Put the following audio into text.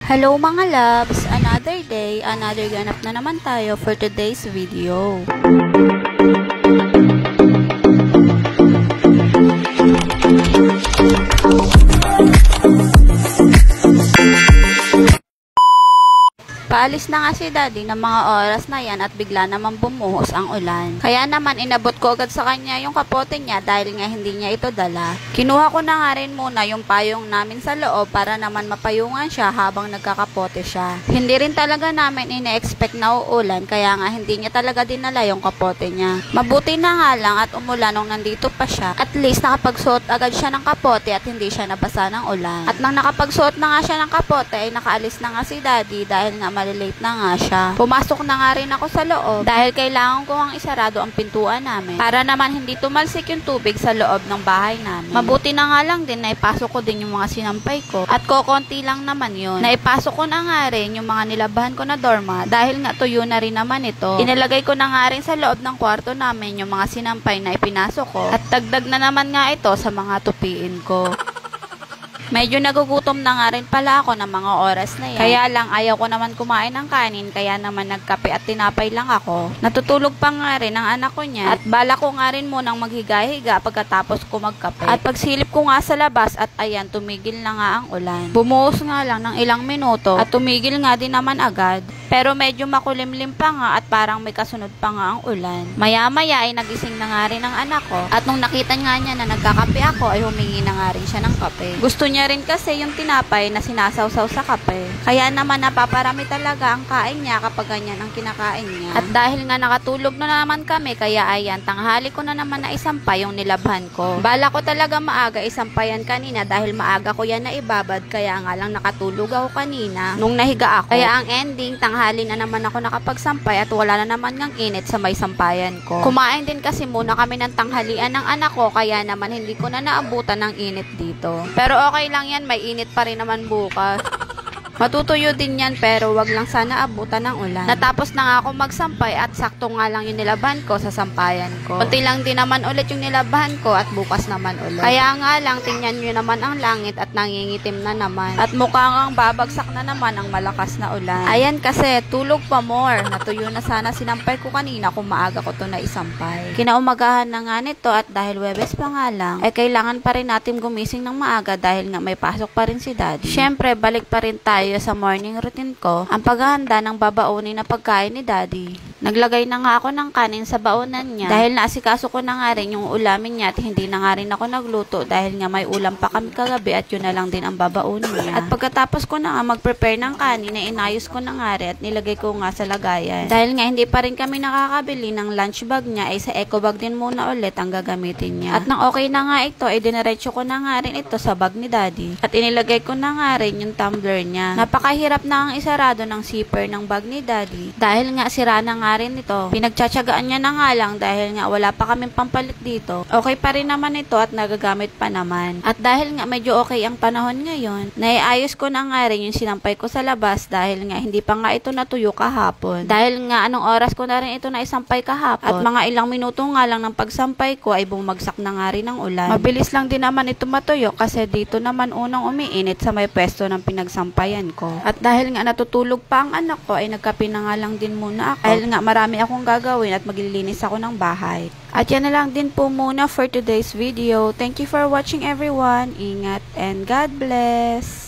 Hello mga loves! Another day, another ganap na naman tayo for today's video. Paalis na nga si Daddy ng mga oras na yan at bigla naman bumuhos ang ulan. Kaya naman inabot ko agad sa kanya yung kapote niya dahil nga hindi niya ito dala. Kinuha ko na nga rin muna yung payong namin sa loob para naman mapayungan siya habang nagkakapote siya. Hindi rin talaga namin ine-expect na uulan kaya nga hindi niya talaga dinala yung kapote niya. Mabuti na nga lang at umulan nung nandito pa siya. At least nakapagsuot agad siya ng kapote at hindi siya nabasa ng ulan. At nang nakapagsuot na nga siya ng kapote ay nakaalis na nga si Daddy dahil nga malilate na nga siya. Pumasok na nga rin ako sa loob dahil kailangan ko ang isarado ang pintuan namin para naman hindi tumalsik yung tubig sa loob ng bahay namin. Mabuti na nga lang din na ipasok ko din yung mga sinampay ko at kokonti lang naman yun. Naipasok ko na nga rin yung mga nilabahan ko na doormat dahil nga tuyo na rin naman ito. Inilagay ko na nga rin sa loob ng kwarto namin yung mga sinampay na ipinasok ko at dagdag na naman nga ito sa mga tupiin ko. Medyo nagugutom na nga rin pala ako ng mga oras na yan. Kaya lang ayaw ko naman kumain ng kanin kaya naman nagkape at tinapay lang ako. Natutulog pa nga rin ang anak ko niya at bala ko nga rin munang maghiga-higa pagkatapos ko magkape. At pagsilip ko nga sa labas at ayan tumigil na nga ang ulan. Bumuhos nga lang ng ilang minuto at tumigil nga din naman agad. Pero medyo makulimlim pa nga at parang may kasunod pa nga ang ulan. Maya-maya ay nagising na nga rin ang anak ko at nung nakita nga niya na nagkakape ako ay humingi na nga rin siya ng kape. Gusto niya rin kasi yung tinapay na sinasawsaw sa kape. Kaya naman napaparami talaga ang kain niya kapag ganyan ang kinakain niya. At dahil nga nakatulog na naman kami kaya ayan tanghali ko na naman na isampay yung nilabhan ko. Bala ko talaga maaga isampayan kanina dahil maaga ko yan na ibabad kaya nga lang nakatulog ako kanina nung nahiga ako. Kaya ang ending tanghali na naman ako nakapagsampay at wala na naman ngang init sa may sampayan ko. Kumain din kasi muna kami ng tanghalian ng anak ko kaya naman hindi ko na naabutan ng init dito. Pero okay lang yan, may init pa rin naman bukas. Matutuyo din yan pero wag lang sana abutan ng ulan. Natapos na nga ako magsampay at sakto nga lang yung nilabahan ko sa sampayan ko. Kunti lang din naman ulit yung nilabahan ko at bukas naman ulit. Kaya nga lang tingnan nyo naman ang langit at nangingitim na naman. At mukhang babagsak na naman ang malakas na ulan. Ayan kasi tulog pa more. Natuyo na sana sinampay ko kanina kung maaga ko to na isampay. Kinaumagahan na nga nito at dahil Webes pa nga lang ay kailangan pa rin natin gumising ng maaga dahil nga may pasok pa rin si Daddy. Syempre balik pa rin tayo sa morning routine ko, ang paghahanda ng babaunin na pagkain ni Daddy. Naglagay na nga ako ng kanin sa baonan niya dahil naasikaso ko na nga rin yung ulamin niya at hindi na nga rin ako nagluto dahil nga may ulam pa kami kagabi at yun na lang din ang babaunin niya. At pagkatapos ko na nga mag-prepare ng kanin na inayos ko na nga rin at nilagay ko nga sa lagayan. Dahil nga hindi pa rin kami nakakabili ng lunch bag niya ay sa eco bag din muna ulit ang gagamitin niya. At nang okay na nga ito ay diniretso ko na nga rin ito sa bag ni Daddy at inilagay ko na nga rin yung tumbler niya. Napakahirap na ang isarado ng zipper ng bag ni Daddy dahil nga sira na nga rin ito. Pinagtsatsagaan niya na nga lang dahil nga wala pa kaming pampalit dito. Okay pa rin naman ito at nagagamit pa naman. At dahil nga medyo okay ang panahon ngayon, naiayos ko na nga rin yung sinampay ko sa labas dahil nga hindi pa nga ito natuyo kahapon. Dahil nga anong oras ko na rin ito na isampay kahapon at mga ilang minuto nga lang ng pagsampay ko ay bumagsak na nga rin ang ulan. Mabilis lang din naman ito matuyo kasi dito naman unang umiinit sa may pwesto ng pinagsampayan ko. At dahil nga natutulog pa ang anak ko ay nagkape na nga lang din muna ako dahil nga marami akong gagawin at maglilinis ako ng bahay. At yan na lang din po muna for today's video. Thank you for watching everyone. Ingat and God bless!